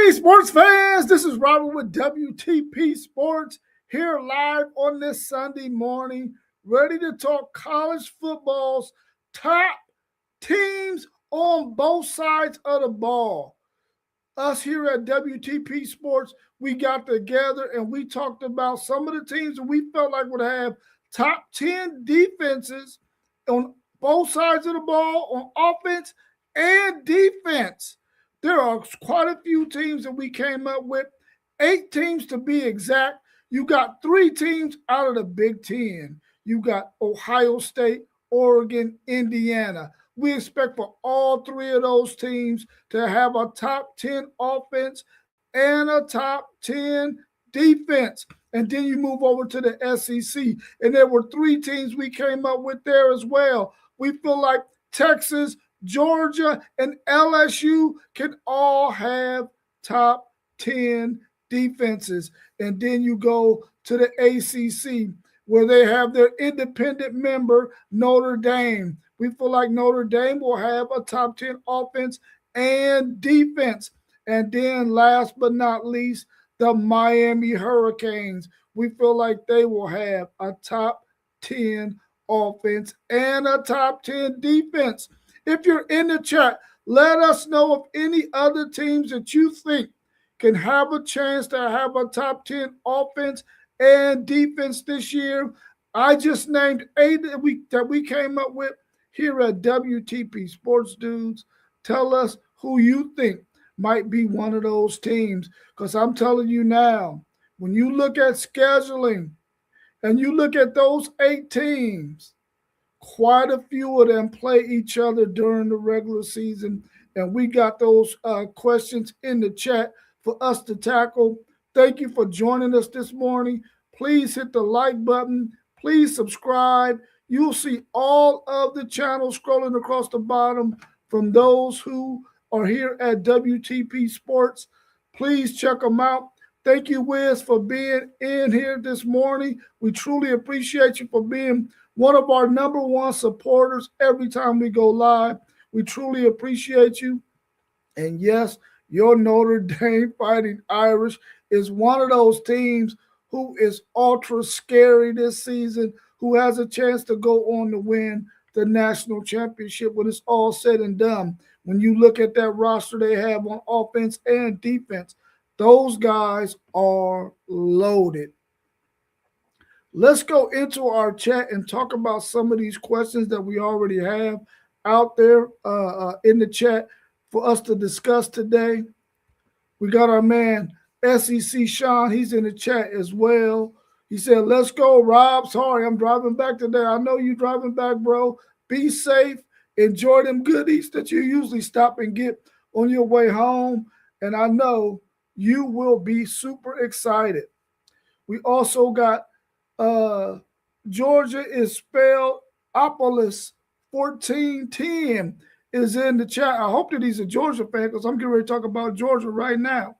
Hey, sports fans, this is Robert with WTP Sports here live on this Sunday morning, ready to talk college football's top teams on both sides of the ball. Us here at WTP Sports, we got together and we talked about some of the teams that we felt like would have top 10 defenses on both sides of the ball on offense and defense. There are quite a few teams that we came up with, 8 teams to be exact. You got 3 teams out of the Big Ten. You got Ohio State, Oregon, Indiana. We expect for all 3 of those teams to have a top 10 offense and a top 10 defense. And then you move over to the SEC. And there were 3 teams we came up with there as well. We feel like Texas, Georgia, and LSU can all have top 10 defenses. And then you go to the ACC, where they have their independent member, Notre Dame. We feel like Notre Dame will have a top 10 offense and defense. And then last but not least, the Miami Hurricanes. We feel like they will have a top 10 offense and a top 10 defense. If you're in the chat, let us know of any other teams that you think can have a chance to have a top 10 offense and defense this year. I just named 8 that we came up with here at WTP Sports Dudes. Tell us who you think might be one of those teams. Because I'm telling you now, when you look at scheduling and you look at those 8 teams, quite a few of them play each other during the regular season. And we got those questions in the chat for us to tackle. Thank you for joining us this morning. Please hit the like button. Please subscribe. You'll see all of the channels scrolling across the bottom from those who are here at WTP Sports. Please check them out. Thank you, Wiz, for being in here this morning. We truly appreciate you for being one of our number 1 supporters every time we go live. We truly appreciate you. And yes, your Notre Dame Fighting Irish is one of those teams who is ultra scary this season, who has a chance to go on to win the national championship when it's all said and done. When you look at that roster they have on offense and defense, those guys are loaded. Let's go into our chat and talk about some of these questions that we already have out there in the chat for us to discuss today. We got our man, SEC Sean. He's in the chat as well. He said, let's go, Rob. Sorry, I'm driving back today. I know you driving back, bro. Be safe. Enjoy them goodies that you usually stop and get on your way home. And I know you will be super excited. We also got Georgia is spelled Opolis 1410 is in the chat. I hope that he's a Georgia fan because I'm getting ready to talk about Georgia right now.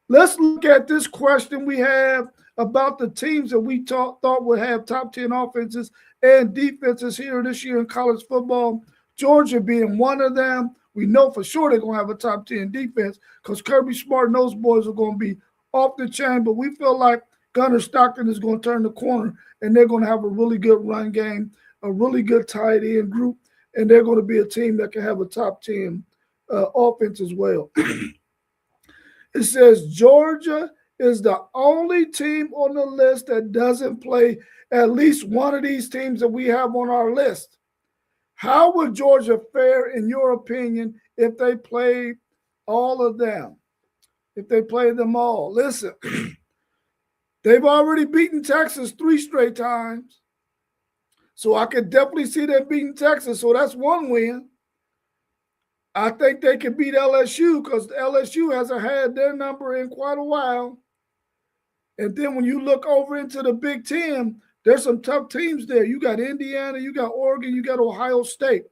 Let's look at this question we have about the teams that we thought would have top 10 offenses and defenses here this year in college football. Georgia being one of them. We know for sure they're going to have a top 10 defense because Kirby Smart and those boys are going to be off the chain, but we feel like Gunnar Stockton is going to turn the corner, and they're going to have a really good run game, a really good tight end group, and they're going to be a team that can have a top 10 offense as well. It says Georgia is the only team on the list that doesn't play at least one of these teams that we have on our list. How would Georgia fare, in your opinion, if they played all of them, if they played them all? Listen. They've already beaten Texas 3 straight times. So I could definitely see them beating Texas. So that's one win. I think they can beat LSU because LSU hasn't had their number in quite a while. And then when you look over into the Big Ten, there's some tough teams there. You got Indiana, you got Oregon, you got Ohio State.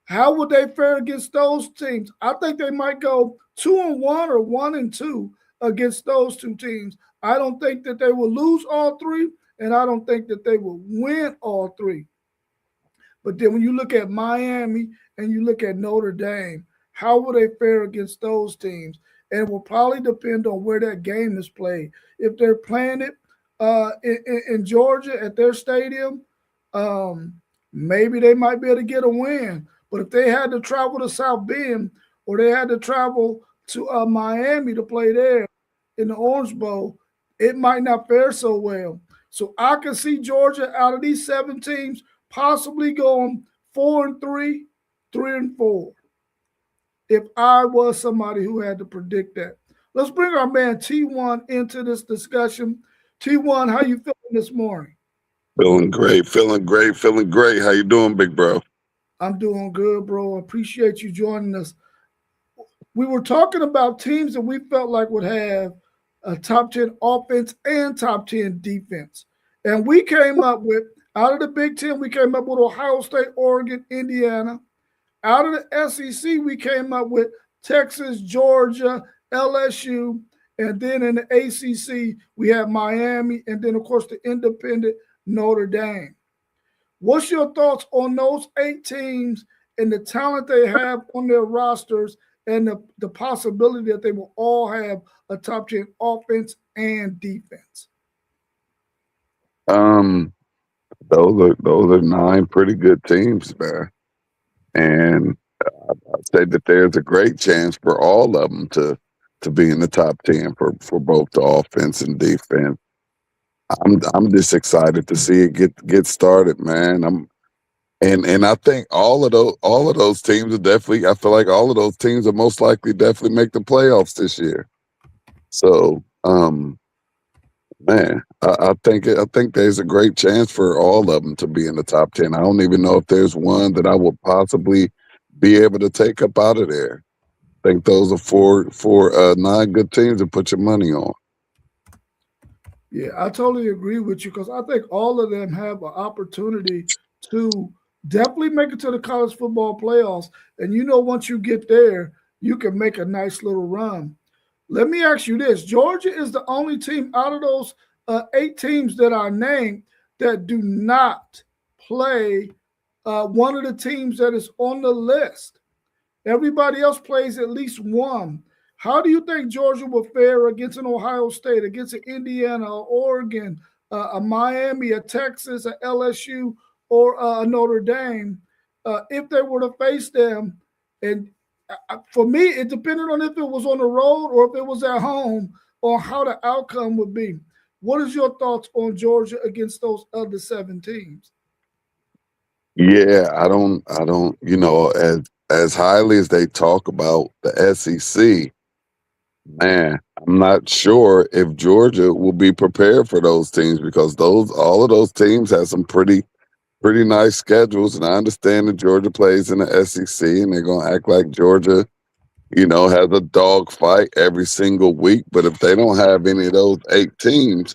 How would they fare against those teams? I think they might go 2-1 or 1-2 against those 2 teams. I don't think that they will lose all 3, and I don't think that they will win all 3. But then when you look at Miami and you look at Notre Dame, how will they fare against those teams? and it will probably depend on where that game is played. If they're playing it in Georgia at their stadium, um, maybe they might be able to get a win. But if they had to travel to South Bend or they had to travel to Miami to play there in the Orange Bowl, it might not fare so well. So I can see Georgia out of these 7 teams possibly going 4-3, 3-4. If I was somebody who had to predict that. Let's bring our man T1 into this discussion. T1, how you feeling this morning? Feeling great, feeling great, feeling great. How you doing, big bro? I'm doing good, bro. Appreciate you joining us. We were talking about teams that we felt like would have a top 10 offense and top 10 defense. And we came up with, out of the Big Ten, we came up with Ohio State, Oregon, Indiana. Out of the SEC, we came up with Texas, Georgia, LSU, and then in the ACC, we have Miami, and then, of course, the independent Notre Dame. What's your thoughts on those 8 teams and the talent they have on their rosters and the possibility that they will all have a top 10 offense and defense? Um, those are 9 pretty good teams, man. And I'd say that there's a great chance for all of them to be in the top 10 for both the offense and defense. I'm just excited to see it get started, man. And I think all of those teams are definitely. I feel like all of those teams are most likely definitely make the playoffs this year. So, man, I think there's a great chance for all of them to be in the top 10. I don't even know if there's one that I would possibly be able to take up out of there. I think those are four 9 good teams to put your money on. Yeah, I totally agree with you because I think all of them have an opportunity to definitely make it to the college football playoffs. And once you get there, you can make a nice little run. Let me ask you this: Georgia is the only team out of those 8 teams that I named that do not play one of the teams that is on the list. Everybody else plays at least one. How do you think Georgia will fare against an Ohio State, against an Indiana, a Oregon, a Miami, a Texas, a LSU, or a Notre Dame if they were to face them? And for me, it depended on if it was on the road or if it was at home, or how the outcome would be. What is your thoughts on Georgia against those other 7 teams? Yeah, I don't. As highly as they talk about the SEC, man, I'm not sure if Georgia will be prepared for those teams because those all of those teams have some pretty nice schedules, and I understand that Georgia plays in the SEC, and they're gonna act like Georgia, has a dog fight every single week. But if they don't have any of those 8 teams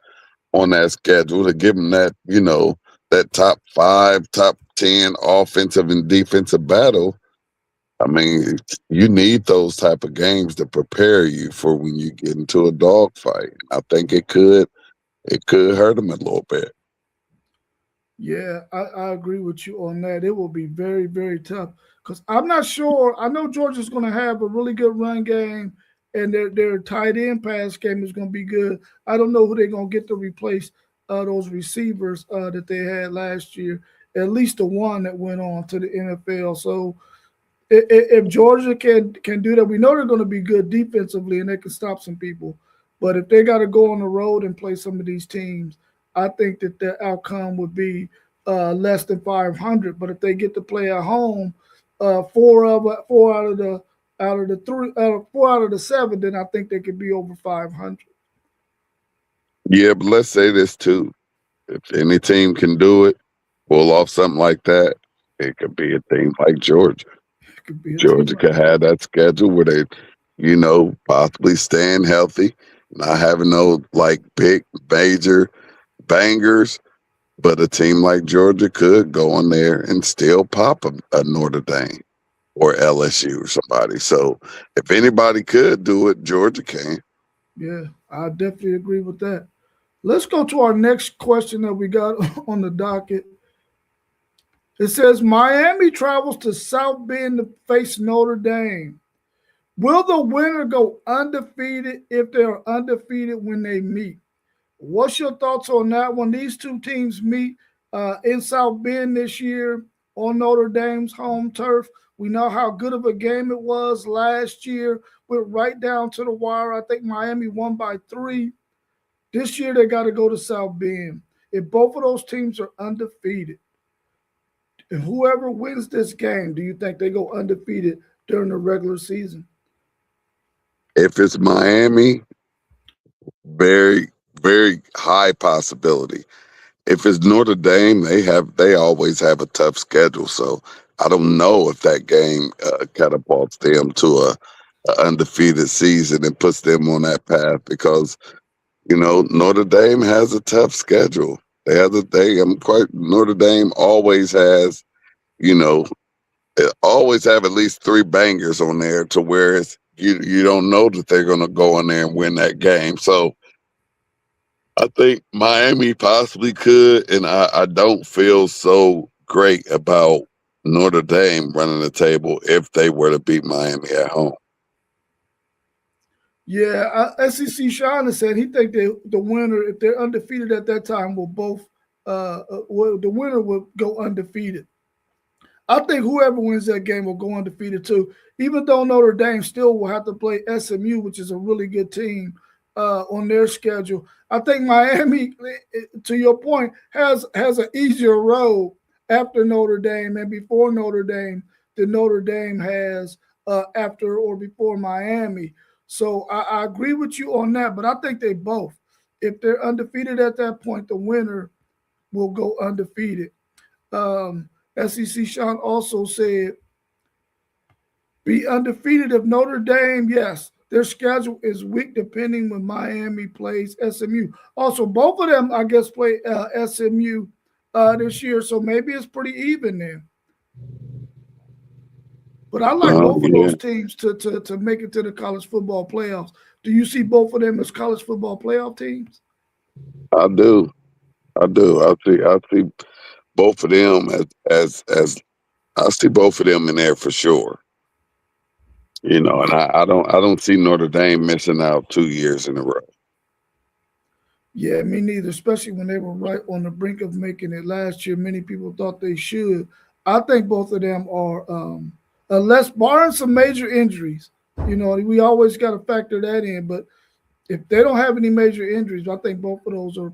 on that schedule to give them that top 5, top 10 offensive and defensive battle, I mean, you need those type of games to prepare you for when you get into a dogfight. I think it could hurt them a little bit. Yeah, I agree with you on that. It will be very, very tough because I'm not sure. I know Georgia's going to have a really good run game, and their tight end pass game is going to be good. I don't know who they're going to get to replace those receivers that they had last year. At least the one that went on to the NFL. So if Georgia can do that, we know they're going to be good defensively and they can stop some people. But if they got to go on the road and play some of these teams, I think that the outcome would be less than 500. But if they get to play at home, four out of the 4 out of the 7, then I think they could be over 500. Yeah, but let's say this too: if any team can do it, pull off something like that, it could be a team like Georgia. It could be a team Georgia like could have that schedule where they, possibly staying healthy, not having no like big major bangers. But a team like Georgia could go in there and still pop a Notre Dame or LSU or somebody. So if anybody could do it, Georgia can. Yeah, I definitely agree with that. Let's go to our next question that we got on the docket. It says Miami travels to South Bend to face Notre Dame. Will the winner go undefeated if they're undefeated when they meet? What's your thoughts on that one? These two teams meet in South Bend this year on Notre Dame's home turf. We know how good of a game it was last year. Went right down to the wire. I think Miami won by 3. This year they got to go to South Bend. If both of those teams are undefeated, and whoever wins this game, do you think they go undefeated during the regular season? If it's Miami, very, very high possibility. If it's Notre Dame, they always have a tough schedule. So I don't know if that game catapults them to a undefeated season and puts them on that path because Notre Dame has a tough schedule. I'm quite Notre Dame always has you know always have at least 3 bangers on there to where you don't know that they're going to go in there and win that game. So I think Miami possibly could, and I don't feel so great about Notre Dame running the table if they were to beat Miami at home. Yeah, SEC Sean has said he think the winner, if they're undefeated at that time, will both the winner will go undefeated. I think whoever wins that game will go undefeated too. Even though Notre Dame still will have to play SMU, which is a really good team on their schedule. I think Miami, to your point, has an easier road after Notre Dame and before Notre Dame than Notre Dame has after or before Miami. So I agree with you on that, but I think they both. If they're undefeated at that point, the winner will go undefeated. Um, SEC Sean also said, be undefeated if Notre Dame, yes, their schedule is weak depending when Miami plays SMU. Also, both of them, I guess, play SMU this year, so maybe it's pretty even there. But I like both of Yeah, those teams to make it to the college football playoffs. Do you see both of them as college football playoff teams? I do. I do. I see both of them as I see both of them in there for sure. And I don't see Notre Dame missing out 2 years in a row. Yeah, me neither, especially when they were right on the brink of making it last year. Many people thought they should. I think both of them are, unless barring some major injuries, we always got to factor that in. But if they don't have any major injuries, I think both of those are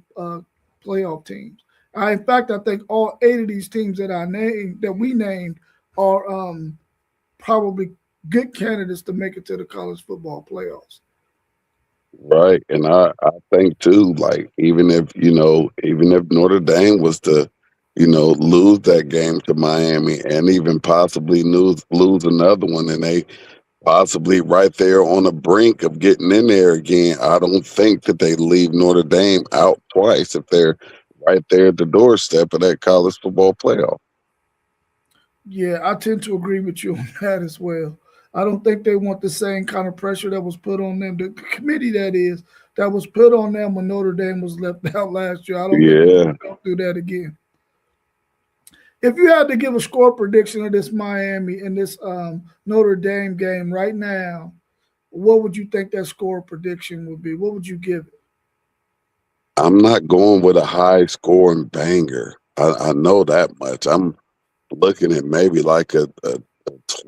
playoff teams. In fact, I think all 8 of these teams that we named are probably good candidates to make it to the college football playoffs. Right. And I think too, like even if Notre Dame was to, lose that game to Miami and even possibly lose another one and they possibly right there on the brink of getting in there again, I don't think that they leave Notre Dame out twice if they're right there at the doorstep of that college football playoff. Yeah, I tend to agree with you on that as well. I don't think they want the same kind of pressure that was put on them, the committee that was put on them when Notre Dame was left out last year. I don't think they Yeah. want to go through that again. If you had to give a score prediction of this Miami and this Notre Dame game right now, what would you think that score prediction would be? What would you give it? I'm not going with a high scoring banger. I know that much. I'm looking at maybe like a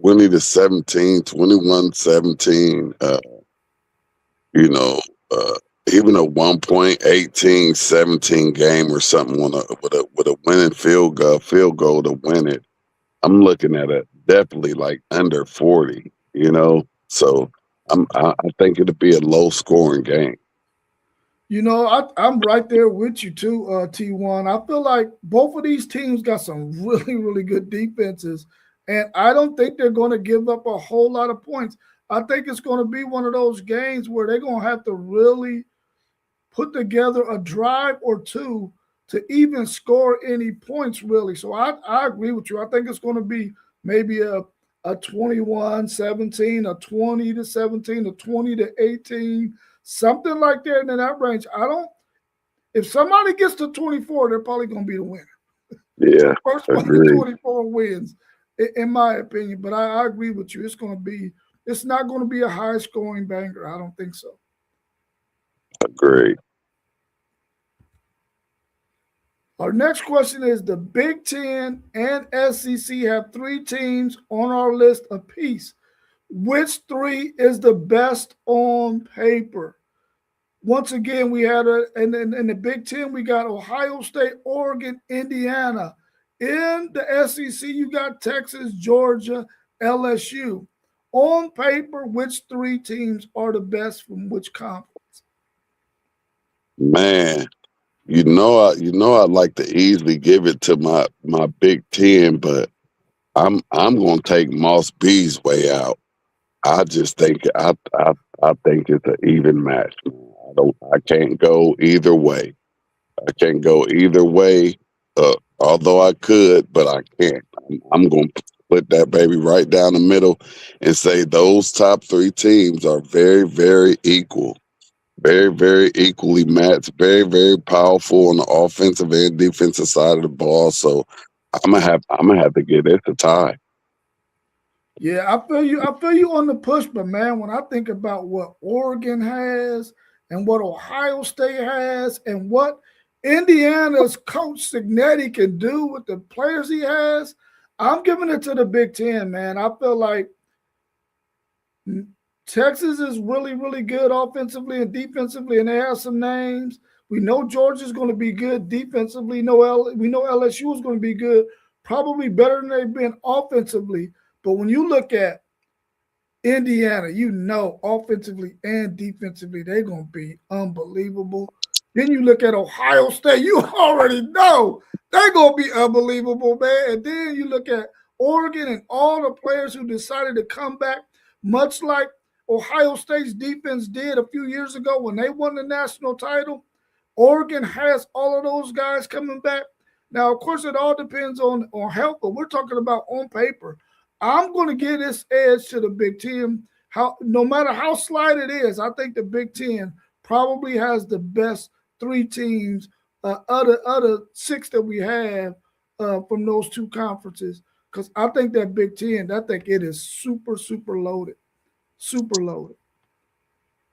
20 to 17, 21-17, you know, uh, even a 1.18-17 game or something with a winning field goal to win it. I'm looking at it definitely like under 40. So I think it'll be a low scoring game. I'm right there with you too, T1. I feel like both of these teams got some really, really good defenses, and I don't think they're going to give up a whole lot of points. I think it's going to be one of those games where they're going to have to really put together a drive or two to even score any points, really. So I agree with you. I think it's going to be maybe a 21-17, a 20-17, a 20-18, something like that in that range. If somebody gets to 24, they're probably going to be the winner. Yeah, First one to agree. 24 wins, in my opinion. But I agree with you. It's going to be it's not going to be a high scoring banger. I don't think so. Agree. Our next question is the Big Ten and SEC have three teams on our list apiece. Which three is the best on paper? Once again, we had in the Big Ten, we got Ohio State, Oregon, Indiana. In the SEC, you got Texas, Georgia, LSU. On paper, which three teams are the best from which conference? Man, I'd like to easily give it to my Big Ten, but I'm gonna take Moss B's way out. I just think I think it's an even match. I can't go either way. I can't go either way. Although I could, but I can't. I'm gonna put that baby right down the middle and say those top three teams are very, very equal. Very, very equally matched, very, very powerful on the offensive and defensive side of the ball. So I'm gonna have to give it a tie. Yeah, I feel you. I feel you on the push, but man, when I think about what Oregon has and what Ohio State has and what Indiana's coach Signetti can do with the players he has, I'm giving it to the Big Ten, man. I feel like Texas is really, really good offensively and defensively, and they have some names. We know Georgia's going to be good defensively. We know LSU is going to be good, probably better than they've been offensively. But when you look at Indiana, you know, offensively and defensively, they're going to be unbelievable. Then you look at Ohio State, you already know they're going to be unbelievable, man. And then you look at Oregon and all the players who decided to come back, much like Ohio State's defense did a few years ago when they won the national title. Oregon has all of those guys coming back. Now, of course, it all depends on health, but we're talking about on paper. I'm going to give this edge to the Big Ten. How no matter how slight it is, I think the Big Ten probably has the best three teams, other six that we have from those two conferences. Because I think that Big Ten, I think it is super, super loaded, super loaded.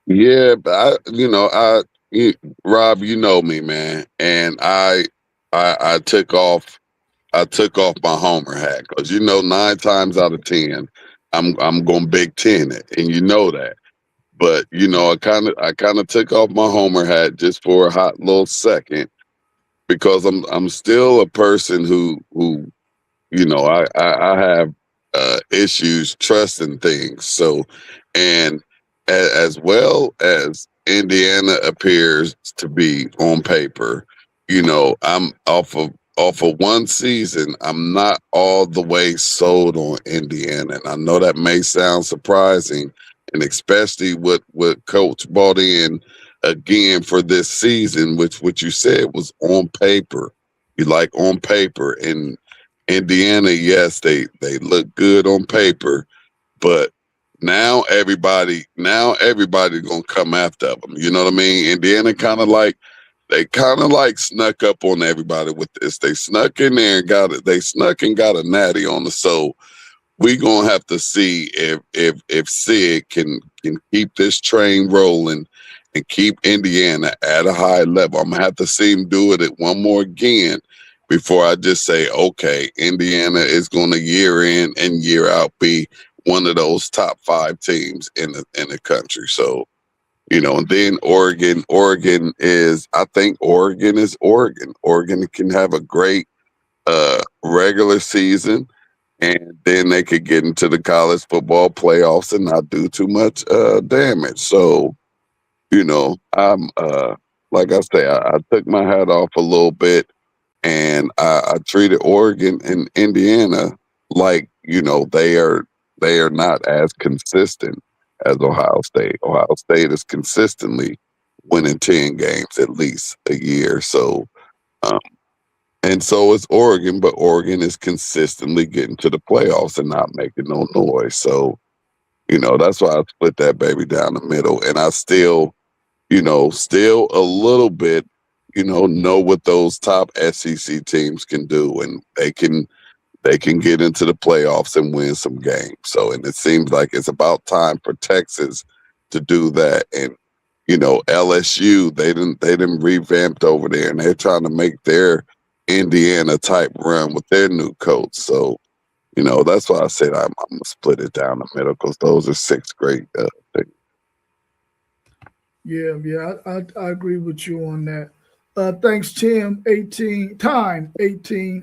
Yeah, but Rob, you know me, man, and I took off my homer hat because 9 times out of 10, I'm gonna Big Ten it, and you know that. But I kind of took off my homer hat just for a hot little second because I'm still a person who I have issues trusting things. So, and as well as Indiana appears to be on paper, I'm off of one season. I'm not all the way sold on Indiana, and I know that may sound surprising, and especially what Coach brought in again for this season, which what you said was on paper. You like on paper, and Indiana, yes, they look good on paper, but now everybody gonna come after them. You know what I mean? Indiana kind of like snuck up on everybody with this. They snuck in there and got a natty on the soul. We gonna have to see if Sid can keep this train rolling and keep Indiana at a high level. I'm gonna have to see him do it at one more again before I just say, okay, Indiana is gonna year in and year out be one of those top five teams in the country. So, and then I think Oregon is Oregon. Oregon can have a great regular season, and then they could get into the college football playoffs and not do too much damage. So, I'm like I say, I took my hat off a little bit, and I treated Oregon and Indiana like they are not as consistent as Ohio State. Ohio State is consistently winning 10 games at least a year. So, um, and so is Oregon, but Oregon is consistently getting to the playoffs and not making no noise. So, that's why I split that baby down the middle. And I still a little bit, know what those top SEC teams can do. And they can get into the playoffs and win some games. So, and it seems like it's about time for Texas to do that. And LSU, they didn't revamped over there, and they're trying to make their Indiana type run with their new coach. So, that's why I said I'm gonna split it down the middle because those are six great things. I agree with you on that. Thanks, Tim. 18,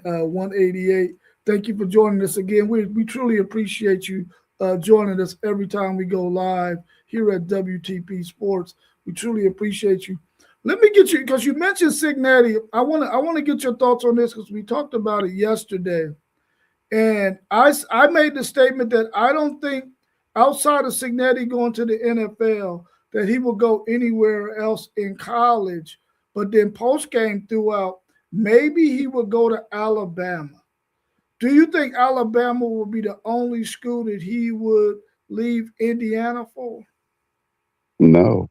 188. Thank you for joining us again. We truly appreciate you joining us every time we go live here at WTP Sports. We truly appreciate you. Let me get you because you mentioned Signetti. I want to get your thoughts on this because we talked about it yesterday. And I made the statement that I don't think outside of Signetti going to the NFL that he will go anywhere else in college. But then post game threw out maybe he would go to Alabama. Do you think Alabama will be the only school that he would leave Indiana for? No,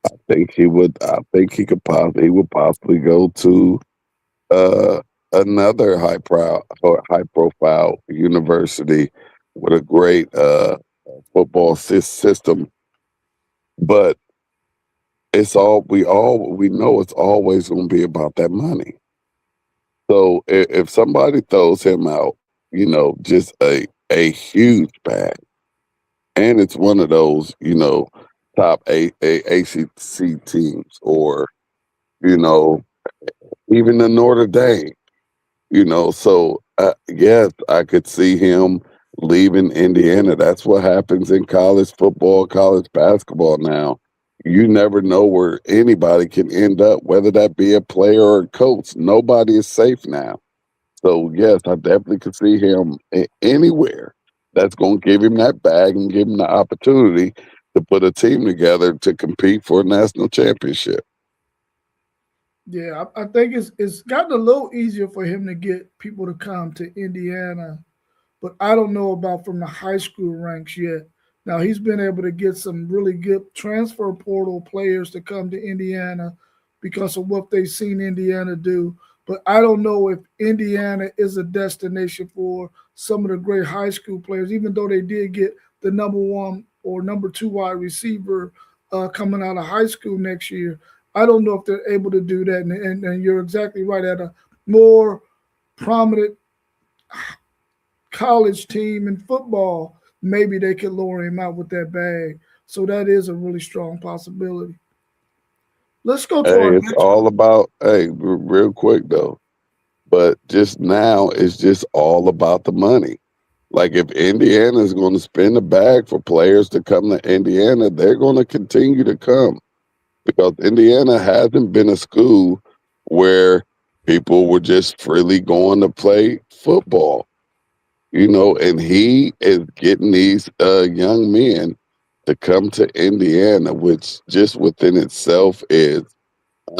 I think he would. I think he would possibly go to uh, another high profile university with a great football system. But we know it's always going to be about that money. So if somebody throws him out, just a huge bag, and it's one of those, top ACC teams, or you know even the Notre Dame. So yes, I could see him leaving Indiana. That's what happens in college football, college basketball now. You never know where anybody can end up, whether that be a player or a coach. Nobody is safe now. So yes, I definitely could see him anywhere that's going to give him that bag and give him the opportunity to put a team together to compete for a national championship. Yeah, I think it's gotten a little easier for him to get people to come to Indiana, but I don't know about from the high school ranks yet. Now he's been able to get some really good transfer portal players to come to Indiana because of what they've seen Indiana do. But I don't know if Indiana is a destination for some of the great high school players, even though they did get the number one or number two wide receiver coming out of high school next year. I don't know if they're able to do that. And you're exactly right. At a more prominent college team in football, maybe they could lower him out with that bag. So that is a really strong possibility. Let's go to Hey, our it's next. all about, real quick though, but just now it's just all about the money. Like if Indiana is going to spend a bag for players to come to Indiana, they're going to continue to come because Indiana hasn't been a school where people were just freely going to play football, and he is getting these young men to come to Indiana, which just within itself is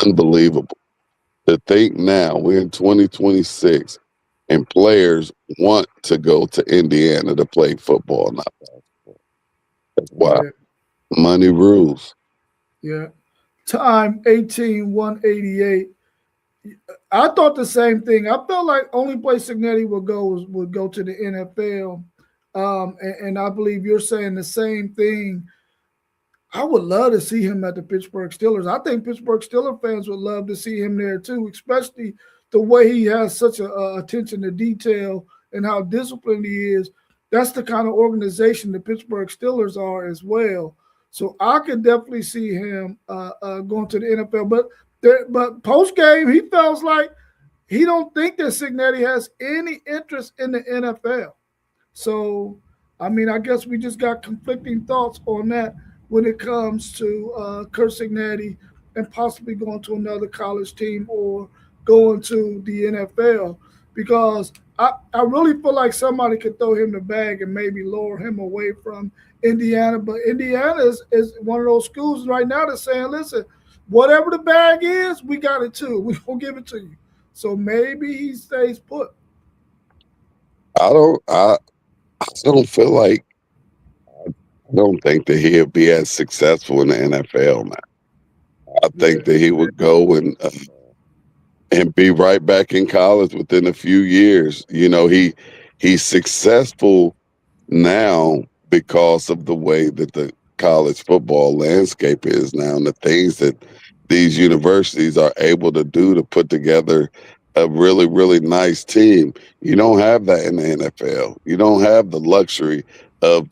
unbelievable. To think now we're in 2026 and players want to go to Indiana to play football. Now, that's why Yeah, money rules. yeah. Time 18-188. I thought the same thing. I felt like only place Signetti would go to the NFL. And I believe you're saying the same thing. I would love to see him at the Pittsburgh Steelers. I think Pittsburgh Steelers fans would love to see him there too, especially the way he has such a attention to detail and how disciplined he is. That's the kind of organization the Pittsburgh Steelers are as well. So I could definitely see him going to the NFL. But post game, he feels like he don't think that Signetti has any interest in the NFL. So, I mean, I guess we just got conflicting thoughts on that when it comes to Kurt Signetti and possibly going to another college team or going to the NFL because I really feel like somebody could throw him the bag and maybe lower him away from Indiana. But Indiana is one of those schools right now that's saying, listen, whatever the bag is, we got it too. We will give it to you. So maybe he stays put. I don't feel like I don't think that he'll be as successful in the NFL now. I Yeah, think that he would go and and be right back in college within a few years. He's successful now because of the way that the college football landscape is now and the things that these universities are able to do to put together a really, really nice team. You don't have that in the NFL. You don't have the luxury of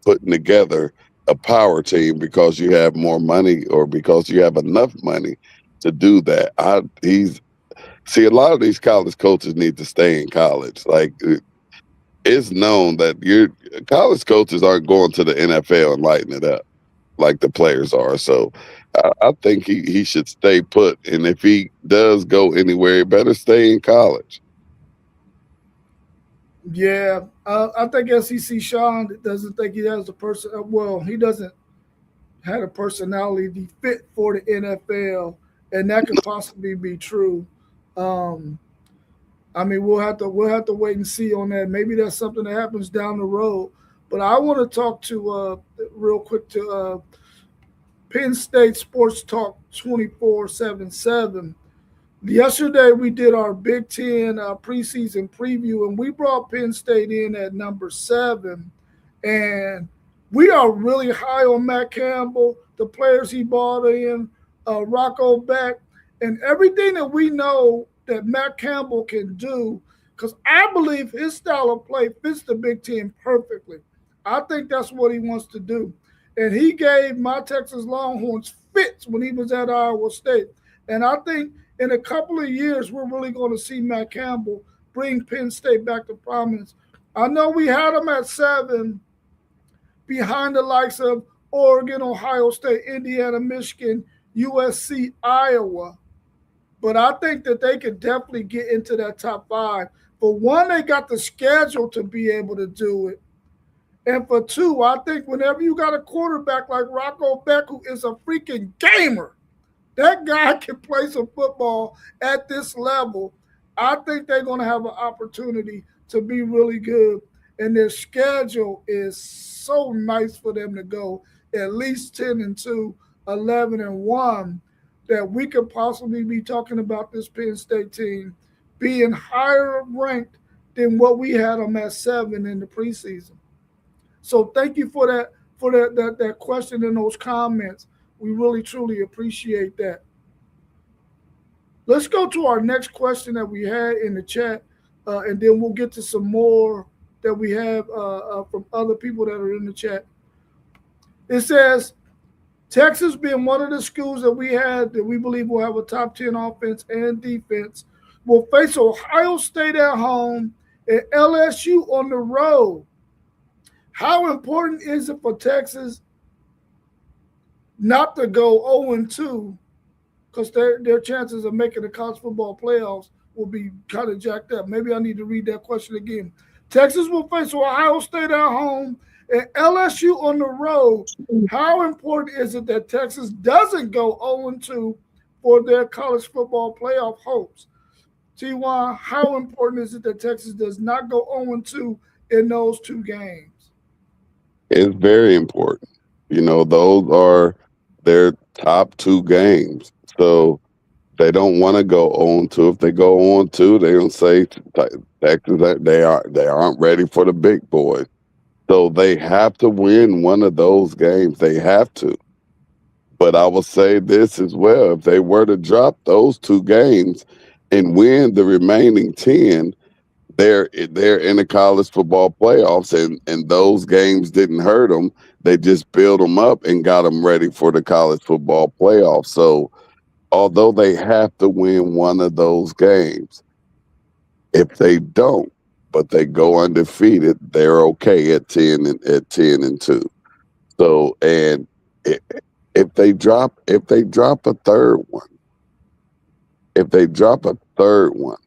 putting together a power team because you have more money or because you have enough money to do that. He's See, a lot of these college coaches need to stay in college. Like it's known that your college coaches aren't going to the NFL and lighting it up like the players are. So I think he should stay put. And if he does go anywhere, he better stay in college. Yeah, I think SEC Sean doesn't think he has the person. Well, he doesn't have a personality fit for the NFL, and that could possibly be true. Um, I mean, we'll have to wait and see on that. Maybe that's something that happens down the road. But I want to talk to real quick to Penn State Sports Talk 24/7. Yesterday we did our Big Ten preseason preview, and we brought Penn State in at number 7. And we are really high on Matt Campbell, the players he brought in, Rocco Beck, and everything that we know that Matt Campbell can do. Because I believe his style of play fits the Big Ten perfectly. I think that's what he wants to do. And he gave my Texas Longhorns fits when he was at Iowa State. And I think in a couple of years, we're really going to see Matt Campbell bring Penn State back to prominence. I know we had him at 7 behind the likes of Oregon, Ohio State, Indiana, Michigan, USC, Iowa. But I think that they could definitely get into that top 5. For one, they got the schedule to be able to do it. And for two, I think whenever you got a quarterback like Rocco Beck, who is a freaking gamer, that guy can play some football at this level. I think they're going to have an opportunity to be really good. And their schedule is so nice for them to go at least 10-2, 11-1, that we could possibly be talking about this Penn State team being higher ranked than what we had them at 7 in the preseason. So thank you for that question and those comments. We really truly appreciate that. Let's go to our next question that we had in the chat, and then we'll get to some more that we have from other people that are in the chat. It says, Texas being one of the schools that we had that we believe will have a top 10 offense and defense, will face Ohio State at home and LSU on the road. How important is it for Texas not to go 0-2, because their chances of making the college football playoffs will be kind of jacked up? Maybe I need to read that question again. Texas will face Ohio State at home and LSU on the road. How important is it that Texas doesn't go 0-2 for their college football playoff hopes? T1, how important is it that Texas does not go 0-2 in those two games? It's very important. Those are their top 2 games. So they don't want to go on to. If they go on to, they don't say Texas that they aren't ready for the big boys. So they have to win one of those games. They have to. But I will say this as well: if they were to drop those 2 games and win the remaining 10, they're in the college football playoffs, and those games didn't hurt them. They just built them up and got them ready for the college football playoffs. So although they have to win one of those games, if they don't, but they go undefeated, they're okay at 10-2. So, and if they drop a third one, if they drop a third one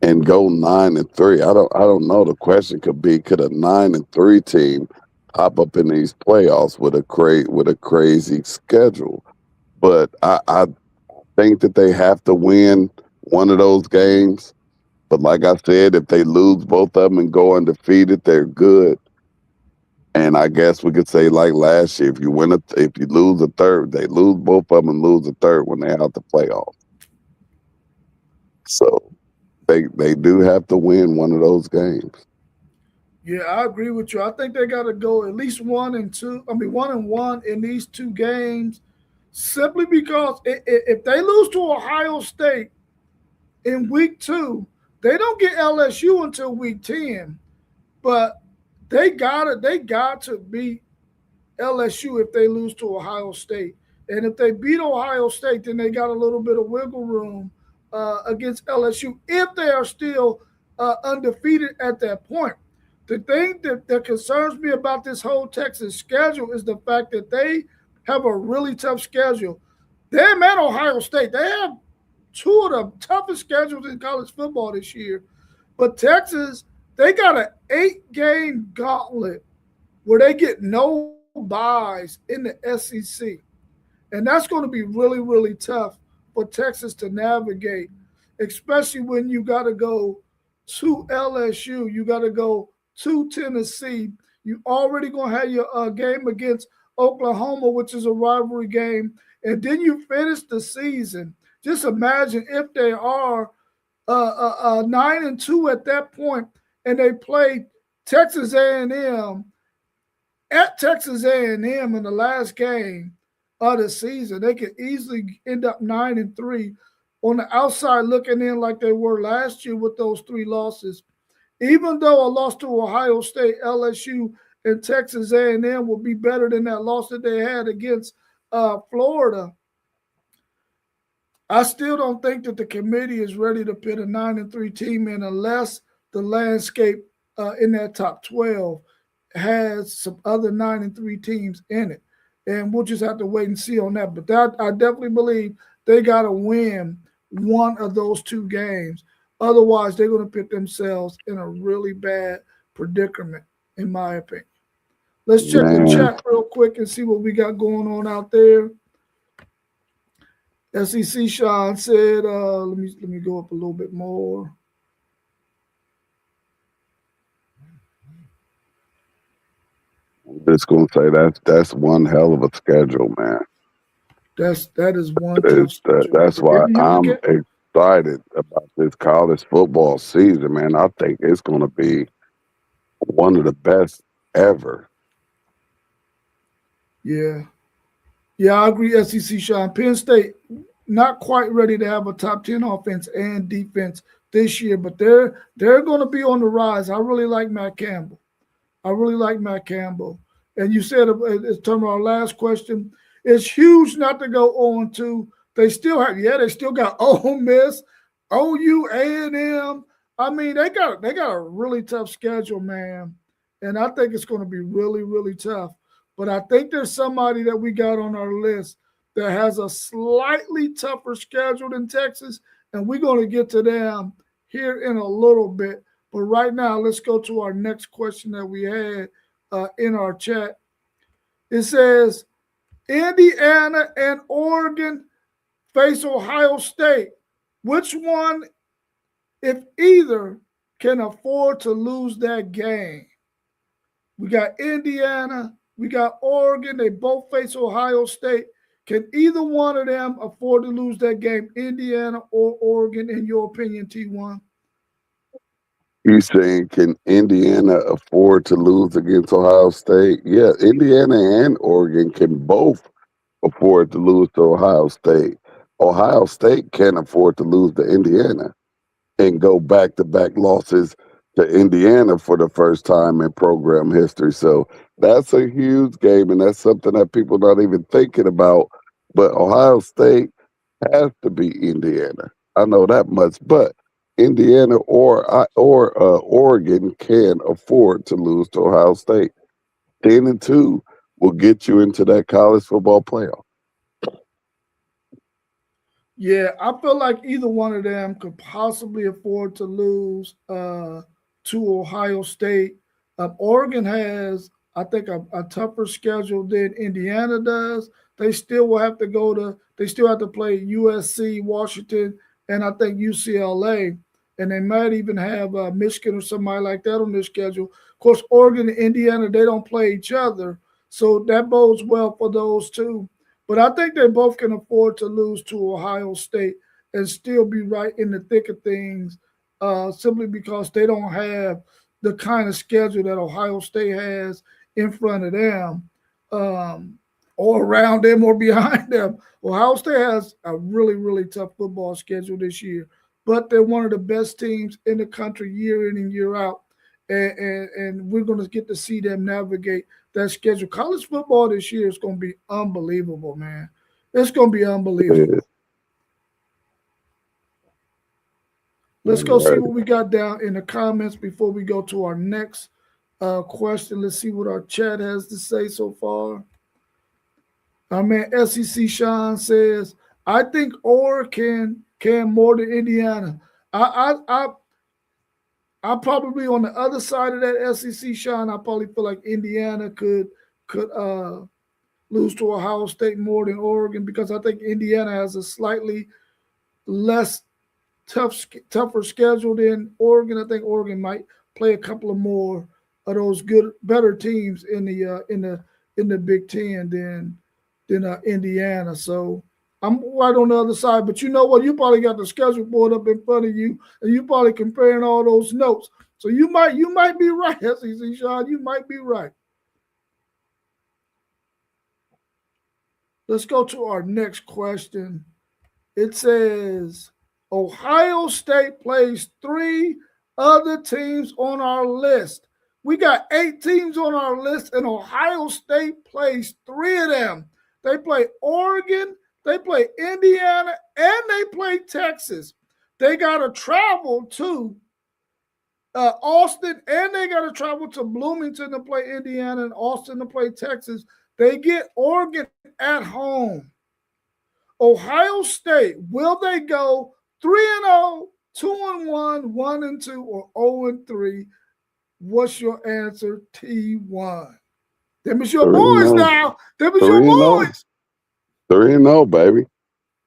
and go 9-3, I don't know. The question could be, could a 9-3 team hop up in these playoffs with a crazy schedule? But I think that they have to win one of those games. But like I said, if they lose both of them and go undefeated, they're good. And I guess we could say like last year, if you lose a third, they lose both of them and lose a third when they're out the playoffs. So they do have to win one of those games. Yeah, I agree with you. I think they got to go at least 1-2. I mean, 1-1 in these two games, simply because if they lose to Ohio State in week 2, they don't get LSU until week 10. But they got to beat LSU if they lose to Ohio State. And if they beat Ohio State, then they got a little bit of wiggle room against LSU if they are still undefeated at that point. The thing that concerns me about this whole Texas schedule is the fact that they have a really tough schedule. Them and Ohio State, they have two of the toughest schedules in college football this year. But Texas, they got an 8-game gauntlet where they get no buys in the SEC. And that's going to be really, really tough for Texas to navigate, especially when you got to go to LSU, you got to go to Tennessee. You already going to have your game against Oklahoma, which is a rivalry game. And then you finish the season. Just imagine if they are 9-2 at that point, and they play Texas A&M at Texas A&M in the last game of the season. They could easily end up 9-3 on the outside looking in like they were last year with those 3 losses. Even though a loss to Ohio State, LSU, and Texas A&M will be better than that loss that they had against Florida, I still don't think that the committee is ready to put a 9-3 team in unless the landscape in that top 12 has some other 9-3 teams in it. And we'll just have to wait and see on that. But that I definitely believe they got to win one of those 2 games. Otherwise, they're going to put themselves in a really bad predicament, in my opinion. Let's check the Man, chat real quick and see what we got going on out there. SEC Sean said, let me go up a little bit more. I'm just gonna say that's one hell of a schedule, man. That is one tough schedule. That's why Didn't you I'm forget? excited about this college football season, man. I think it's gonna be one of the best ever. Yeah. Yeah, I agree, SEC Sean. Penn State not quite ready to have a top 10 offense and defense this year, but they're going to be on the rise. I really like Matt Campbell. I really like Matt Campbell. And you said, it's term of our last question, it's huge not to go on to. They still have, they still got Ole Miss, OU, A&M. I mean, they got a really tough schedule, man. And I think it's going to be really, really tough. But I think there's somebody that we got on our list that has a slightly tougher schedule than Texas, and we're going to get to them here in a little bit. But right now, let's go to our next question that we had in our chat. It says, Indiana and Oregon face Ohio State. Which one, if either, can afford to lose that game? We got Indiana, we got Oregon. They both face Ohio State. Can either one of them afford to lose that game, Indiana or Oregon, in your opinion, T1? You saying can Indiana afford to lose against Ohio State? Yeah, Indiana and Oregon can both afford to lose to Ohio State. Ohio State can't afford to lose to Indiana and go back to back losses to Indiana for the first time in program history. So that's a huge game, and that's something that people not even thinking about. But Ohio State has to beat Indiana. I know that much, but Indiana or Oregon can afford to lose to Ohio State. 10-2 will get you into that college football playoff. Yeah, I feel like either one of them could possibly afford to lose to Ohio State. Oregon has, I think, a tougher schedule than Indiana does. They still will have to they still have to play USC, Washington, and I think UCLA. And they might even have Michigan or somebody like that on their schedule. Of course, Oregon and Indiana, they don't play each other, so that bodes well for those two. But I think they both can afford to lose to Ohio State and still be right in the thick of things, simply because they don't have the kind of schedule that Ohio State has in front of them, um, or around them or behind them. Ohio State has a really, really tough football schedule this year, but they're one of the best teams in the country year in and year out. And we're going to get to see them navigate that schedule. College football this year is going to be unbelievable, man. It's going to be Yeah, unbelievable. Let's all go see right. what we got down in the comments before we go to our next question. Let's see what our chat has to say so far. Our man SEC Sean says, I think Oregon can more than Indiana. I probably on the other side of that SEC Sean. I probably feel like Indiana could lose to Ohio State more than Oregon because I think Indiana has a slightly less tougher schedule than Oregon. I think Oregon might play a couple of more of those better teams in the Big Ten than Indiana. So I'm right on the other side. But you know what? You probably got the schedule board up in front of you, and you probably comparing all those notes. So you might be right, SEC Sean. You might be right. Let's go to our next question. It says Ohio State plays three other teams on our list. We got 8 teams on our list, and Ohio State plays 3 of them. They play Oregon, they play Indiana, and they play Texas. They got to travel to Austin, and they got to travel to Bloomington to play Indiana and Austin to play Texas. They get Oregon at home. Ohio State, will they go 3-0, 2-1, 1-2, or 0-3? What's your answer, T1? Them is your 3 and boys 0. now. Them is your 3 and 0. boys. 3 and 0, baby.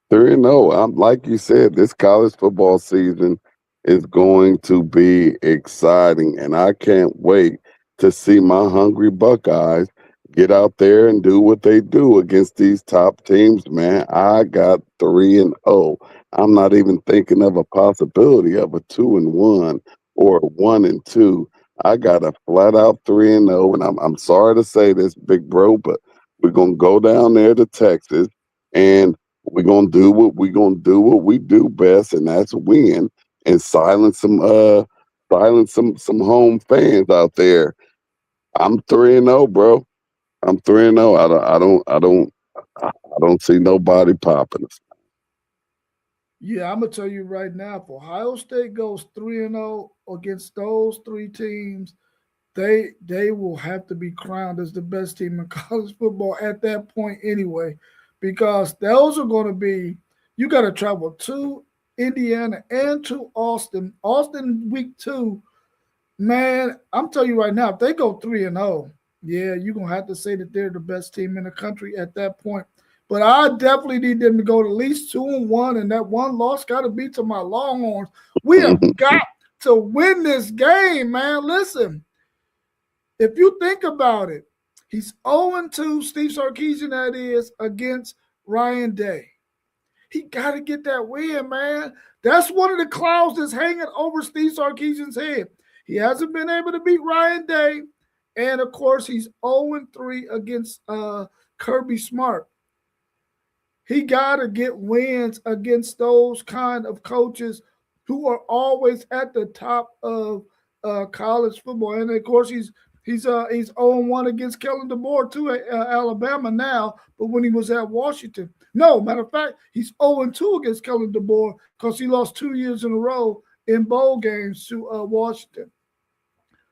3 and 0. I'm like you said, this college football season is going to be exciting, and I can't wait to see my hungry Buckeyes get out there and do what they do against these top teams, man. I got 3 and 0. I'm not even thinking of a possibility of a 2 and 1 or a 1 and 2. I got a flat out 3 and 0, and I'm sorry to say this, big bro, but we're gonna go down there to Texas and we're gonna do what we do best, and that's win and silence some home fans out there. I'm 3 and 0, bro. I'm 3 and 0. I don't see nobody popping us. Yeah, I'm gonna tell you right now. If Ohio State goes 3-0 against those 3 teams, they will have to be crowned as the best team in college football at that point anyway, because those are going to be you got to travel to Indiana and to Austin. Austin week 2, man. I'm telling you right now, if they go 3-0, yeah, you're gonna have to say that they're the best team in the country at that point. But I definitely need them to go to at least 2-1, and that one loss got to be to my Longhorns. We have got to win this game, man. Listen, if you think about it, he's 0-2, Steve Sarkisian, that is, against Ryan Day. He got to get that win, man. That's one of the clouds that's hanging over Steve Sarkisian's head. He hasn't been able to beat Ryan Day. And, of course, he's 0-3 against Kirby Smart. He got to get wins against those kind of coaches who are always at the top of college football. And, of course, he's 0-1 against Kellen DeBoer too at Alabama now, but when he was at Washington. No, matter of fact, he's 0-2 against Kellen DeBoer because he lost 2 years in a row in bowl games to Washington.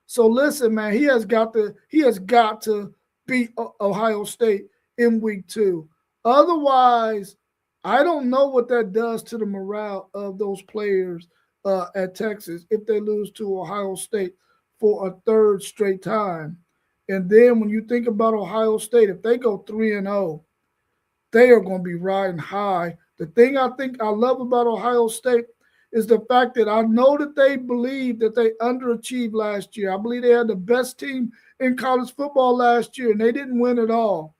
So listen, man, he has got to beat Ohio State in week 2. Otherwise, I don't know what that does to the morale of those players at Texas if they lose to Ohio State for a third straight time. And then when you think about Ohio State, if they go 3-0, they are going to be riding high. The thing I think I love about Ohio State, is the fact that I know that they believe that they underachieved last year. I believe they had the best team in college football last year, and they didn't win at all.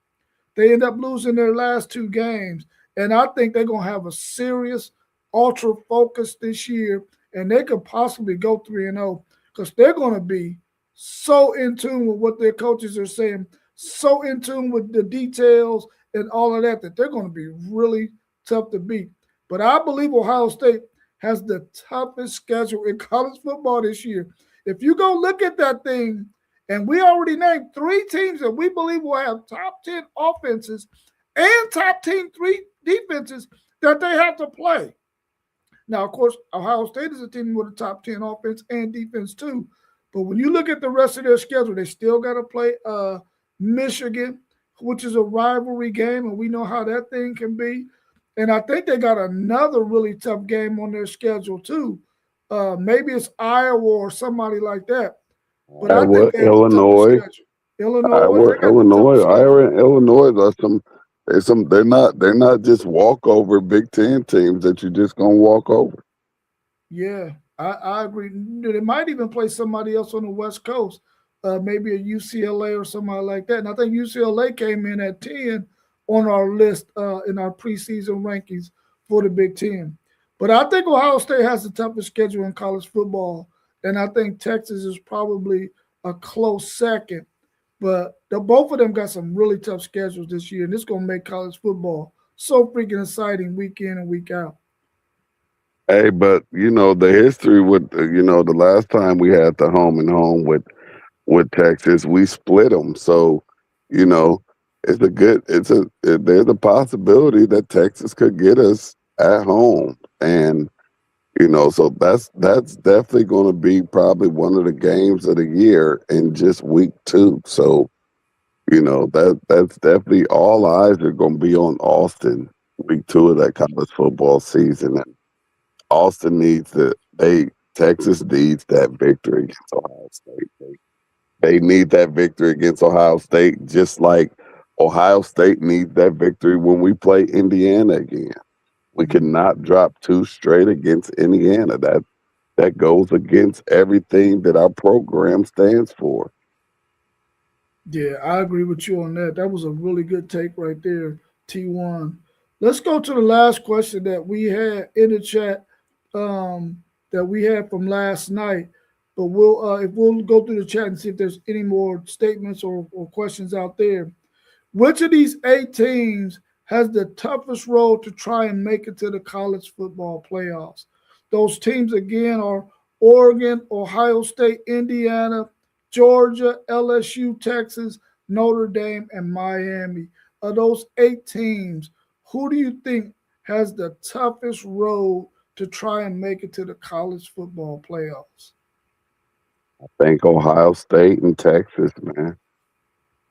They end up losing their last two games. And I think they're going to have a serious ultra focus this year, and they could possibly go 3-0 because they're going to be so in tune with what their coaches are saying, so in tune with the details and all of that, that they're going to be really tough to beat. But I believe Ohio State has the toughest schedule in college football this year. If you go look at that thing, and we already named three teams that we believe will have top 10 offenses and top 10 three defenses that they have to play. Now, of course, Ohio State is a team with a top 10 offense and defense too. But when you look at the rest of their schedule, they still got to play Michigan, which is a rivalry game, and we know how that thing can be. And I think they got another really tough game on their schedule too. Maybe it's Iowa or somebody like that. But I think Iowa, they have the toughest Illinois, schedule. Illinois, Iowa, they got the Illinois, toughest Iowa, schedule. and Illinois are some. There's some. They're not just walkover Big Ten teams that you're just gonna walk over. Yeah, I agree. They might even play somebody else on the West Coast, maybe a UCLA or somebody like that. And I think UCLA came in at 10 on our list in our preseason rankings for the Big Ten. But I think Ohio State has the toughest schedule in college football. And I think Texas is probably a close second. But both of them got some really tough schedules this year. And it's going to make college football so freaking exciting week in and week out. Hey, but the history with the last time we had the home and home with Texas, we split them. So, you know, there's a possibility that Texas could get us at home, and so that's definitely going to be probably one of the games of the year in just week two. So, that's definitely all eyes are going to be on Austin week two of that college football season. And Austin Texas needs that victory against Ohio State. They need that victory against Ohio State, just like Ohio State needs that victory when we play Indiana again. We cannot drop two straight against Indiana. That goes against everything that our program stands for. Yeah, I agree with you on that. That was a really good take right there, T1. Let's go to the last question that we had in the chat that we had from last night. But we'll go through the chat and see if there's any more statements or questions out there. Which of these eight teams has the toughest road to try and make it to the college football playoffs? Those teams again are Oregon, Ohio State, Indiana, Georgia, LSU, Texas, Notre Dame, and Miami. Of those eight teams, who do you think has the toughest road to try and make it to the college football playoffs? I think Ohio State and Texas, man.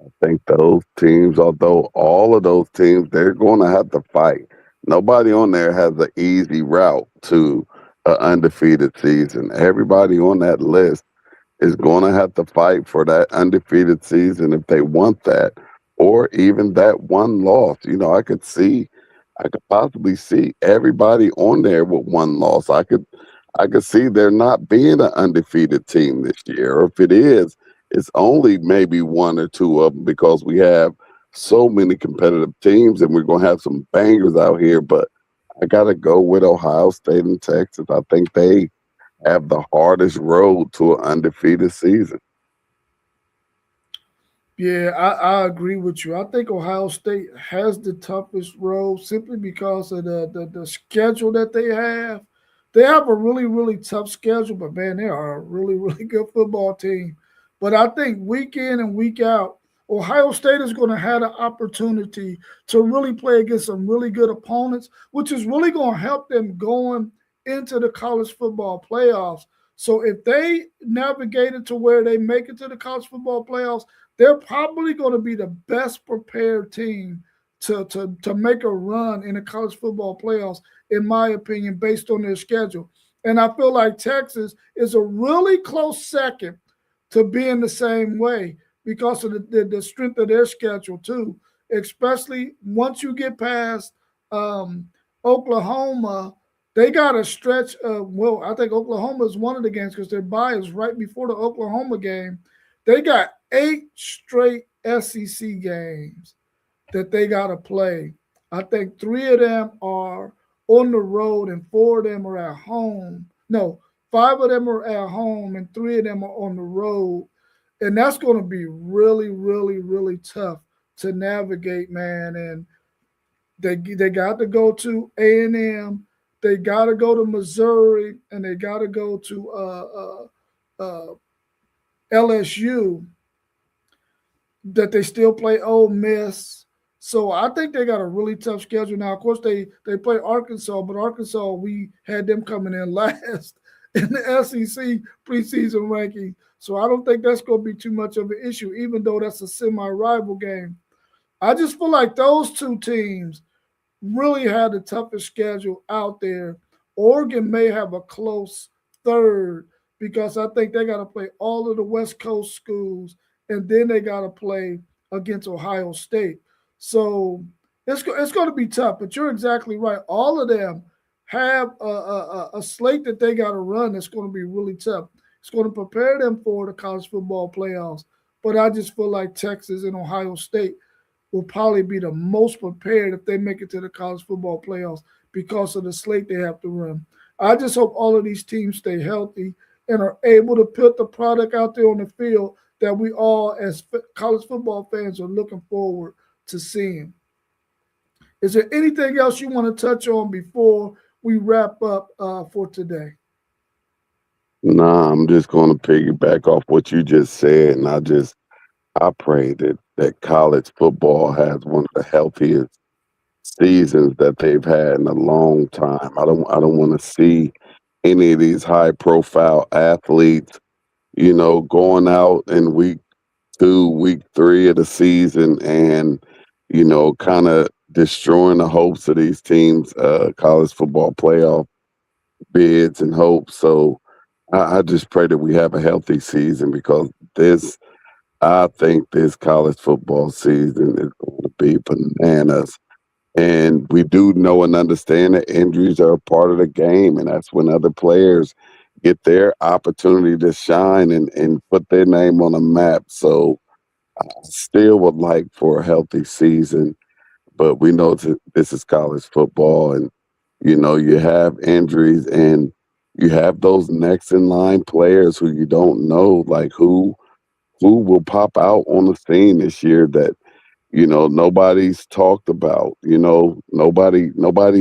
I think those teams, although all of those teams, they're going to have to fight. Nobody on there has an easy route to an undefeated season. Everybody on that list is going to have to fight for that undefeated season if they want that, or even that one loss. I could possibly see everybody on there with one loss. I could see there not being an undefeated team this year, or if it is, it's only maybe one or two of them because we have so many competitive teams and we're going to have some bangers out here. But I got to go with Ohio State and Texas. I think they have the hardest road to an undefeated season. Yeah, I agree with you. I think Ohio State has the toughest road simply because of the schedule that they have. They have a really, really tough schedule, but man, they are a really, really good football team. But I think week in and week out, Ohio State is going to have the opportunity to really play against some really good opponents, which is really going to help them going into the college football playoffs. So if they navigate it to where they make it to the college football playoffs, they're probably going to be the best prepared team to make a run in the college football playoffs, in my opinion, based on their schedule. And I feel like Texas is a really close second to being the same way because of the strength of their schedule, too, especially once you get past Oklahoma. They got a stretch of, well, I think Oklahoma is one of the games because their bye is right before the Oklahoma game. They got 8 straight SEC games that they got to play. I think 3 of them are on the road and 4 of them are at home. No, 5 of them are at home and 3 of them are on the road. And that's going to be really, really, really tough to navigate, man. And they got to go to A&M. They got to go to Missouri, and they got to go to LSU. That they still play Ole Miss. So I think they got a really tough schedule now. Of course, they play Arkansas, but Arkansas we had them coming in last in the SEC preseason ranking. So I don't think that's going to be too much of an issue, even though that's a semi-rival game. I just feel like those two teams really had the toughest schedule out there. Oregon may have a close third because I think they got to play all of the West Coast schools and then they got to play against Ohio State. So it's going to be tough, but you're exactly right. All of them have a slate that they got to run that's going to be really tough. It's going to prepare them for the college football playoffs. But I just feel like Texas and Ohio State will probably be the most prepared if they make it to the college football playoffs because of the slate they have to run. I just hope all of these teams stay healthy and are able to put the product out there on the field that we all, as college football fans, are looking forward to seeing. Is there anything else you want to touch on before we wrap up for today? Nah, I'm just going to piggyback off what you just said, and I pray that college football has one of the healthiest seasons that they've had in a long time. I don't want to see any of these high profile athletes, going out in week 2, week 3 of the season and, kind of destroying the hopes of these teams, college football playoff bids and hopes. So I just pray that we have a healthy season because I think this college football season is going to be bananas. And we do know and understand that injuries are a part of the game, and that's when other players get their opportunity to shine and put their name on a map. So I still would like for a healthy season, but we know this is college football, and you have injuries, and you have those next in line players who you don't know, like who will pop out on the scene this year that nobody's talked about. Nobody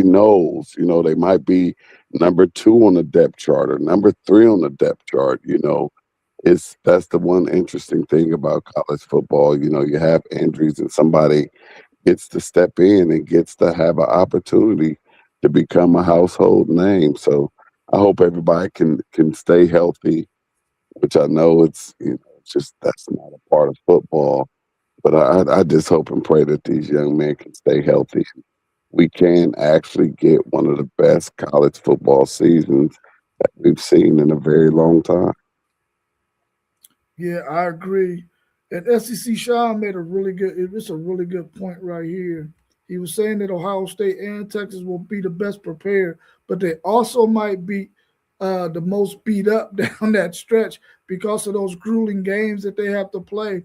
knows. They might be number 2 on the depth chart or number 3 on the depth chart. It's That's the one interesting thing about college football. You have injuries and somebody gets to step in and gets to have an opportunity to become a household name. So I hope everybody can stay healthy, which I know it's just that's not a part of football. But I just hope and pray that these young men can stay healthy. We can actually get one of the best college football seasons that we've seen in a very long time. Yeah, I agree. And SEC Sean made a really good. It's a really good point right here. He was saying that Ohio State and Texas will be the best prepared, but they also might be the most beat up down that stretch because of those grueling games that they have to play.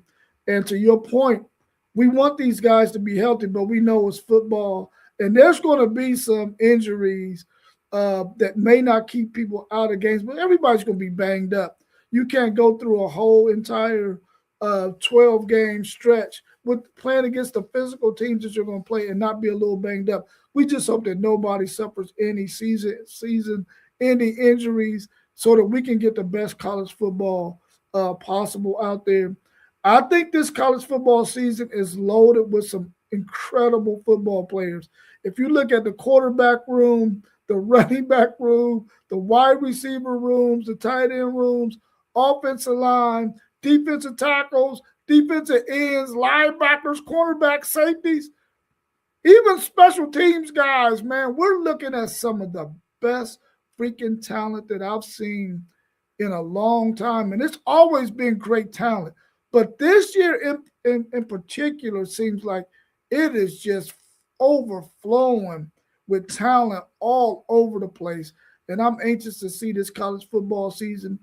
And to your point, we want these guys to be healthy, but we know it's football, and there's going to be some injuries that may not keep people out of games, but everybody's going to be banged up. You can't go through a whole entire 12 game stretch with playing against the physical teams that you're going to play and not be a little banged up. We just hope that nobody suffers any season any injuries so that we can get the best college football possible out there. I think this college football season is loaded with some incredible football players. If you look at the quarterback room, the running back room, the wide receiver rooms, the tight end rooms, offensive line, defensive tackles, defensive ends, linebackers, cornerbacks, safeties, even special teams guys, man, we're looking at some of the best freaking talent that I've seen in a long time. And it's always been great talent. But this year in particular seems like it is just overflowing with talent all over the place. And I'm anxious to see this college football season.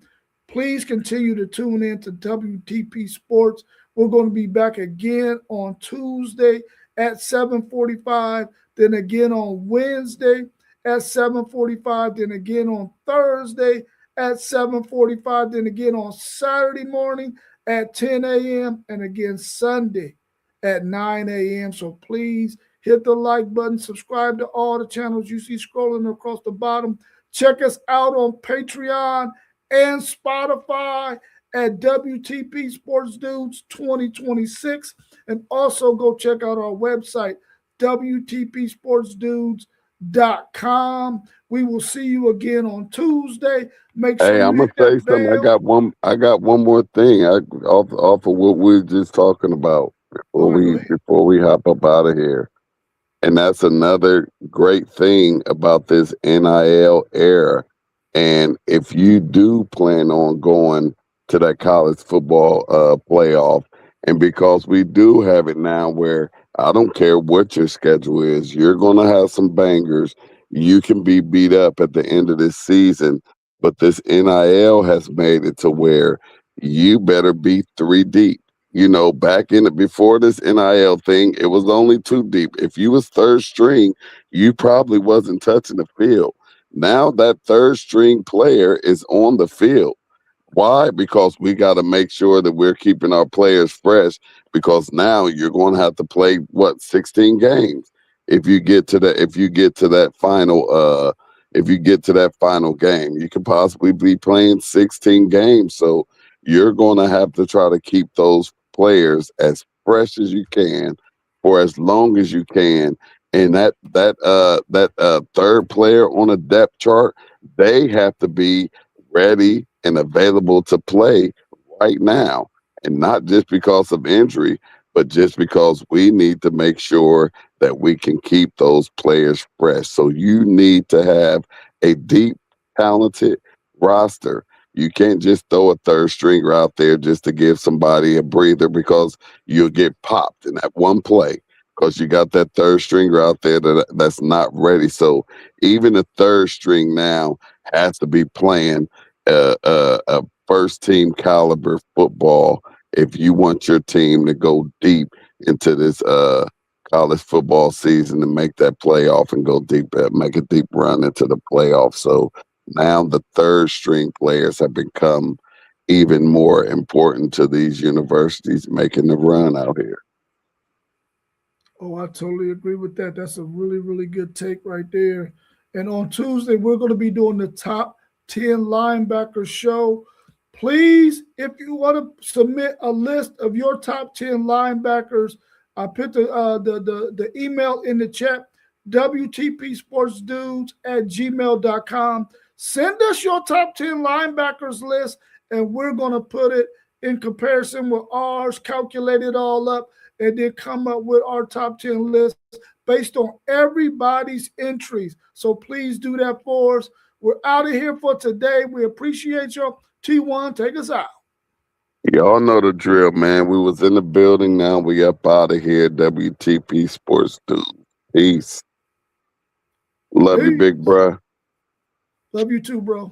Please continue to tune in to WTP Sports. We're going to be back again on Tuesday at 7:45, then again on Wednesday at 7:45, then again on Thursday at 7:45, then again on Saturday morning at 10 a.m., and again Sunday at 9 a.m. So please hit the like button, subscribe to all the channels you see scrolling across the bottom. Check us out on Patreon and Spotify at WTP Sports Dudes 2026. And also go check out our website, WTPSportsDudes.com. We will see you again on Tuesday. Make sure Hey, you I'm gonna hit say that something. bell. I got one more thing. Off of what we were just talking about All right, go ahead. before we hop up out of here. And that's another great thing about this NIL era. And if you do plan on going to that college football playoff, and because we do have it now where I don't care what your schedule is, you're going to have some bangers. You can be beat up at the end of this season, but this NIL has made it to where you better be three deep. You know, back in it before this NIL thing, it was only two deep. If you was third string, you probably wasn't touching the field. Now that third string player is on the field. Why? Because we got to make sure that we're keeping our players fresh. Because now you're going to have to play what 16 games if you get to the if you get to that final game, you could possibly be playing 16 games. So you're going to have to try to keep those players as fresh as you can for as long as you can. And that third player on a depth chart, they have to be ready and available to play right now. And not just because of injury, but just because we need to make sure that we can keep those players fresh. So you need to have a deep, talented roster. You can't just throw a third stringer out there just to give somebody a breather because you'll get popped in that one play because you got that third stringer out there that's not ready. So even the third string now has to be playing a first team caliber football if you want your team to go deep into this college football season and make that playoff and go deep, make a deep run into the playoff. So now the third string players have become even more important to these universities making the run out here. Oh, I totally agree with that. That's a really, really good take right there. And on Tuesday, we're going to be doing the top 10 linebacker show. Please, if you want to submit a list of your top 10 linebackers, I put the email in the chat, WTPSportsDudes at gmail.com. Send us your top 10 linebackers list, and we're going to put it in comparison with ours, calculate it all up, and then come up with our top 10 list based on everybody's entries. So please do that for us. We're out of here for today. We appreciate you. T1, take us out. Y'all know the drill, man. We was in the building. Now we up out of here. WTP Sports Dude. Peace. Love you, big Peace. bruh. Love you too, bro.